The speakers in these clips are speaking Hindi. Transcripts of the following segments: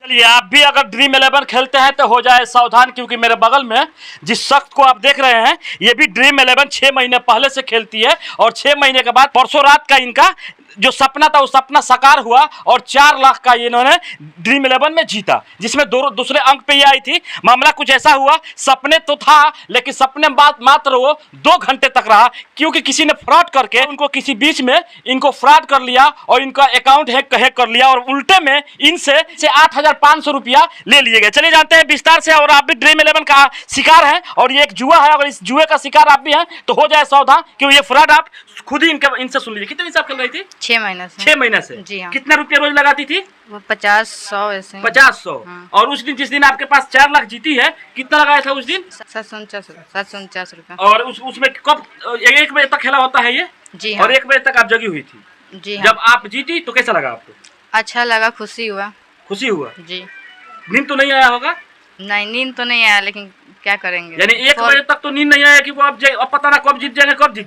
चलिए आप भी अगर ड्रीम 11 खेलते हैं तो हो जाए सावधान, क्योंकि मेरे बगल में जिस शख्स को आप देख रहे हैं ये भी ड्रीम 11 6 महीने पहले से खेलती है और 6 महीने के बाद परसों रात का इनका जो सपना था वो सपना साकार हुआ और 4 लाख का इन्होंने ड्रीम 11 में जीता, जिसमें दूसरे अंक पे ये आई थी। मामला कुछ ऐसा हुआ, सपने तो था लेकिन सपने बात मात्र वो 2 घंटे तक रहा, क्योंकि किसी ने फ्रॉड करके उनको किसी बीच में इनको फ्रॉड कर लिया और इनका अकाउंट हैक कर लिया और उल्टे में इनसे 8,500 रुपया ले लिए गए। चलिए जानते हैं विस्तार से। और आप भी ड्रीम 11 का शिकार हैं और ये एक जुआ है, अगर इस जुए का शिकार आप भी हैं तो हो जाए सावधान, क्योंकि ये फ्रॉड आप खुद ही इनसे सुन लीजिए। कितने हिसाब खेल रही थी? 6 महीने से। 6 महीने से जी हाँ। कितना रुपया रोज लगाती थी? वो 50-100 ऐसे। 50-100। हाँ। और उस दिन जिस दिन आपके पास 4 लाख जीती है कितना लगाया था उस दिन? 749 रुपया। और उसमें कब 1 बजे तक खेला होता है ये? जी हाँ। और 1 बजे तक आप जगी हुई थी? जी हाँ। जब आप जीती तो कैसा लगा आपको? अच्छा लगा, खुशी हुआ। खुशी हुआ? जी। नींद तो नहीं आया होगा? नहीं, नींद तो नहीं आया, लेकिन क्या करेंगे। यानी 1 बजे तक तो नींद नहीं आया कि वो अब पता ना कब जीत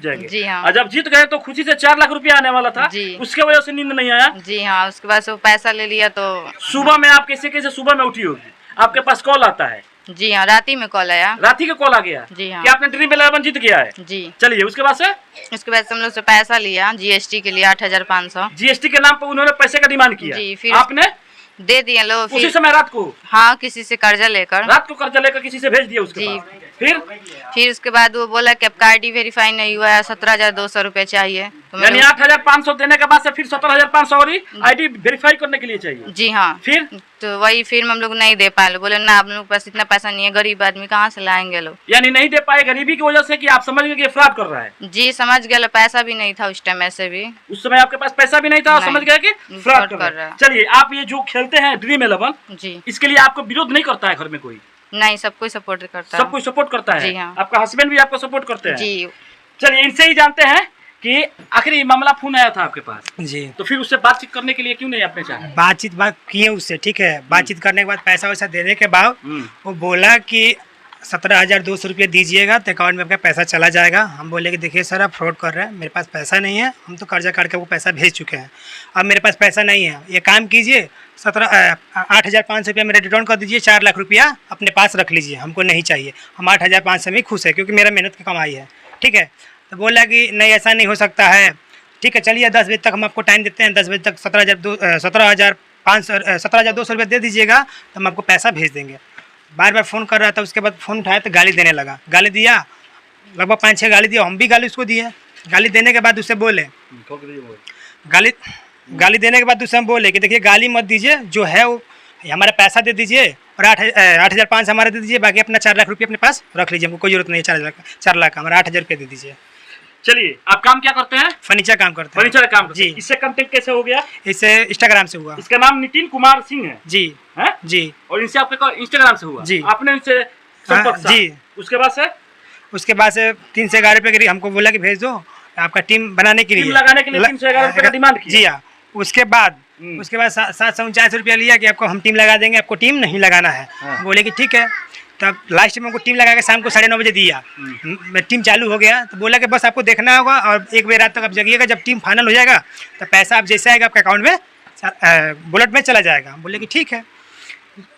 जाएंगे। जी हाँ। और जब जीत गए तो खुशी से 4 लाख रुपया आने वाला था, जी। उसके वजह से नींद नहीं आया। जी हाँ। उसके बाद से वो पैसा ले लिया तो सुबह में आप कैसे सुबह में उठी होगी? आपके पास कॉल आता है? जी हाँ, रात ही में कॉल आया। रात ही का कॉल आ गया? जी हाँ। कि आपने ड्रीम 11 जीत गया है? जी। चलिए उसके बाद से? उसके बाद से हम लोग से पैसा लिया GST के लिए 8,500। जीएसटी के नाम पर उन्होंने पैसे का डिमांड किया? जी। फिर आपने दे दिए लोग। उसी समय रात को? हाँ, किसी से कर्जा लेकर। रात को कर्जा लेकर किसी से भेज दिया उसके जी। पास? फिर उसके बाद वो बोला कि आपका ID वेरीफाई नहीं हुआ है, 17,200 रुपये चाहिए। तो यानी 8,500 देने के बाद से फिर 17,500 और ID वेरीफाई करने के लिए चाहिए? जी हाँ। फिर तो वही फिर हम लोग नहीं दे पाए, बोले ना आप लोग के पास इतना पैसा नहीं है, गरीब आदमी कहाँ से लाएंगे लोग। यानी नहीं दे पाए गरीबी की वजह से कि आप समझ गए कि फ्रॉड कर रहा है? जी समझ गए, पैसा भी नहीं था उस टाइम। ऐसे भी उस समय आपके पास पैसा भी नहीं था और समझ गए कि फ्रॉड कर रहा है। चलिए आप ये जो खेलते हैं ड्रीम 11 जी, इसके लिए आपको विरोध नहीं करता है घर में कोई? नहीं, सब कोई सपोर्ट करता है। सब कोई सपोर्ट करता है? जी हाँ। आपका हस्बैंड भी आपको सपोर्ट करते हैं? जी। चलिए इनसे ही जानते हैं कि आखिर ये मामला फोन आया था आपके पास जी, तो फिर उससे बातचीत करने के लिए क्यों नहीं आपने चाहा? बात किए उससे, ठीक है। बातचीत करने के बाद पैसा वैसा देने के बाद वो बोला कि 17,200 रुपये दीजिएगा तो अकाउंट में आपका पैसा चला जाएगा। हम बोले कि देखिए सर आप फ्रॉड कर रहे हैं, मेरे पास पैसा नहीं है, हम तो कर्जा काट के वो पैसा भेज चुके हैं, अब मेरे पास पैसा नहीं है। ये काम कीजिए 8,500 रुपया मेरा रिटर्न कर दीजिए, 4 लाख रुपया अपने पास रख लीजिए, हमको नहीं चाहिए, हम 8,500 में खुश है क्योंकि मेरा मेहनत की कमाई है, ठीक है। तो बोला कि नहीं ऐसा नहीं हो सकता है, ठीक है चलिए 10 बजे तक हम आपको टाइम देते हैं, 10 बजे तक 17,200 रुपये दे दीजिएगा तो हम आपको पैसा भेज देंगे। बार बार फ़ोन कर रहा था, उसके बाद फ़ोन उठाया तो गाली देने लगा। गाली दिया, लगभग 5-6 गाली दिया, हम भी गाली उसको दिए। गाली देने के बाद उससे बोले गाली देने के बाद उससे हम बोले कि देखिए गाली मत दीजिए, जो है वो हमारा पैसा दे दीजिए और 8,500 हमारा दे दीजिए, बाकी अपना 4 लाख रुपये अपने पास रख लीजिए, हमको कोई जरूरत नहीं है 4 लाख का, हमारा 8,000 रुपये दे दीजिए। चलिए आप काम क्या करते हैं? फर्नीचर काम करते हैं। फर्नीचर का काम जी। इससे कांटेक्ट कैसे हो गया? इससे इंस्टाग्राम से हुआ। इसका नाम नितिन कुमार सिंह है? जी है? जी। और इनसे आपके इंस्टाग्राम से हुआ? जी। आपने इनसे जी। उसके बाद से 3 से 11 रुपये के हमको बोला कि भेज दो आपका टीम बनाने के लिए, टीम लगाने के लिए 311 रुपये का डिमांड किया? जी हाँ। उसके बाद 749 रुपया लिया कि आपको हम टीम लगा देंगे, आपको टीम नहीं लगाना है। बोले कि ठीक है। तब लास्ट में हमको टीम लगा के शाम को 9:30 बजे दिया, टीम चालू हो गया। तो बोला कि बस आपको देखना होगा और 1 बजे रात तक आप जगिएगा, जब टीम फाइनल हो जाएगा तो पैसा आप जैसे आएगा आपके अकाउंट में बुलेट में चला जाएगा। बोले कि ठीक है।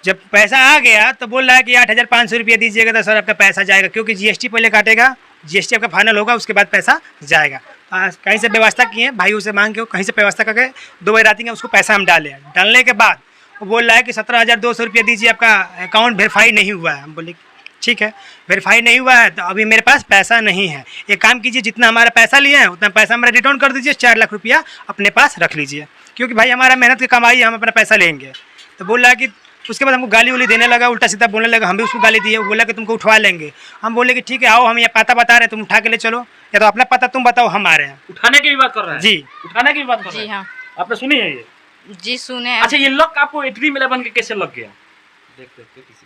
जब पैसा आ गया तो बोल रहा है कि 8,500 रुपया दीजिएगा तो सर आपका पैसा जाएगा, क्योंकि GST पहले काटेगा, GST आपका फाइनल होगा, उसके बाद पैसा जाएगा। कहीं से व्यवस्था किए, भाई उसे मांग के कहीं से व्यवस्था करके 2 बजे रात में उसको पैसा हम डालने के बाद वो बोल रहा है कि 17,200 रुपया दीजिए, आपका अकाउंट वेरीफाई नहीं हुआ है। हम बोले ठीक है, वेरीफाई नहीं हुआ है तो अभी मेरे पास पैसा नहीं है, एक काम कीजिए जितना हमारा पैसा लिया है उतना पैसा हमारा रिटर्न कर दीजिए, 4 लाख रुपया अपने पास रख लीजिए, क्योंकि भाई हमारा मेहनत की कमाई है, हम अपना पैसा लेंगे। तो बोल रहा है कि उसके बाद हमको गाली उली देने लगा, उल्टा सीधा बोलने लगा। हम भी उसको गाली दिए, वो बोला कि तुमको उठवा लेंगे। हम बोले कि ठीक है आओ, हम ये पता बता रहे हैं, तुम उठा के ले चलो, या तो अपना पता तुम बताओ, हम आ रहे हैं। उठाने की भी बात कर रहा है? जी, उठाने की भी बात कर रहा है। जी हाँ। आपने सुनी है ये? जी सुने। अच्छा ये लक आपको ड्रीम 11 के कैसे लग गया? देख किसी को,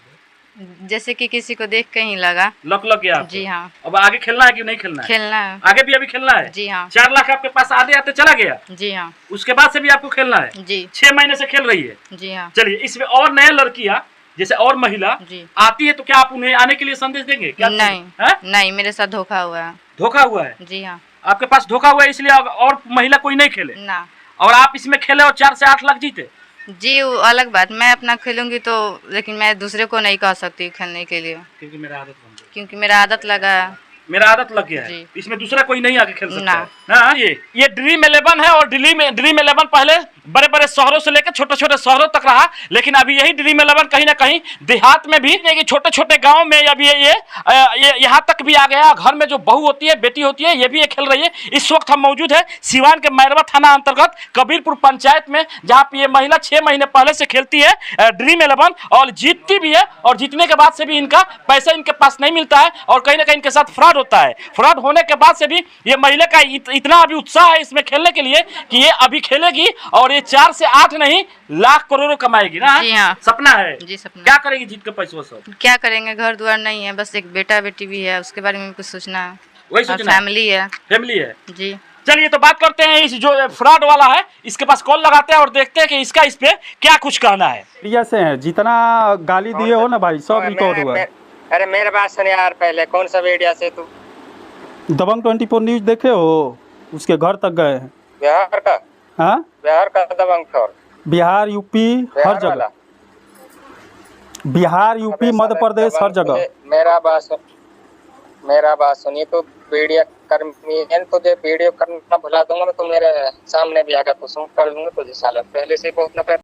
जैसे कि किसी को देख के ही लगा। लक लग गया आपको? जी हाँ। अब आगे खेलना है कि नहीं खेलना है? खेलना है। आगे भी अभी खेलना है? जी हाँ। 4 लाख आपके पास आते आते चला गया? जी हाँ। उसके बाद से भी आपको खेलना है? जी। 6 महीने से खेल रही है? जी हाँ। चलिए इसमें और नए लड़कियां जैसे और महिला जी आती है तो क्या आप उन्हें आने के लिए संदेश देंगे? क्या नहीं है? नहीं, मेरे साथ धोखा हुआ है। धोखा हुआ है? जी हाँ। आपके पास धोखा हुआ है इसलिए और महिला कोई नहीं खेले ना। और आप इसमें खेले और 4 से 8 लाख जीते? जी वो अलग बात, मैं अपना खेलूंगी तो, लेकिन मैं दूसरे को नहीं कह सकती खेलने के लिए, क्योंकि मेरा आदत बन गई, क्योंकि मेरा आदत लगा। मेरा आदत लग गया है, जी। इसमें दूसरा कोई नहीं आके खेल सकता ना। है। हाँ, ये ड्रीम 11 है और ड्रीम 11 पहले बड़े बड़े शहरों से लेकर छोटे छोटे शहरों तक रहा, लेकिन अभी यही ड्रीम 11 कहीं ना कहीं देहात में भी, छोटे छोटे गांव में अभी ये यहाँ तक भी आ गया। घर में जो बहू होती है, बेटी होती है, ये भी ये खेल रही है। इस वक्त हम मौजूद है सिवान के मैरवा थाना अंतर्गत कबीरपुर पंचायत में, जहाँ पे ये महिला 6 महीने पहले से खेलती है ड्रीम 11 और जीतती भी है, और जीतने के बाद से भी इनका पैसा इनके पास नहीं मिलता है और कहीं ना कहीं इनके साथ फ्रॉड होता है। फ्रॉड होने के बाद से भी ये महिला का इतना अभी उत्साह है इसमें खेलने के लिए कि ये अभी खेलेगी और ये 4 से 8 नहीं लाख करोड़ों कमाएगी ना। जी हाँ। सपना है। जी सपना। क्या करेगी जीत के पैसों से? क्या करेंगे, घर द्वार नहीं है, बस एक बेटा बेटी भी है, उसके बारे में कुछ सोचना है। वही और सोचना है। फैमिली है। फैमिली है। जी चलिए तो बात करते हैं इस जो फ्रॉड वाला है, इसके पास कॉल लगाते हैं और देखते हैं कि इसका इस पे क्या कुछ कहना है। मीडिया से है, जितना गाली दिए हो ना भाई सब रिकॉर्ड हुआ है। अरे मेरे बात सुन यार, पहले कौन सा मीडिया से तू? दबंग 24 न्यूज देखे हो? उसके घर तक गए हैं। बिहार का? हाँ, बिहार का दबंग छोर। बिहार यूपी हर जगह, बिहार यूपी मध्य प्रदेश हर जगह। मेरा बात सुनिए, तो वीडियो कर्मी है, तुझे वीडियो करना भुला दूंगा मैं, तो मेरे सामने भी आकर तो कर लूंगा तुझे साला, पहले से बहुत नफरत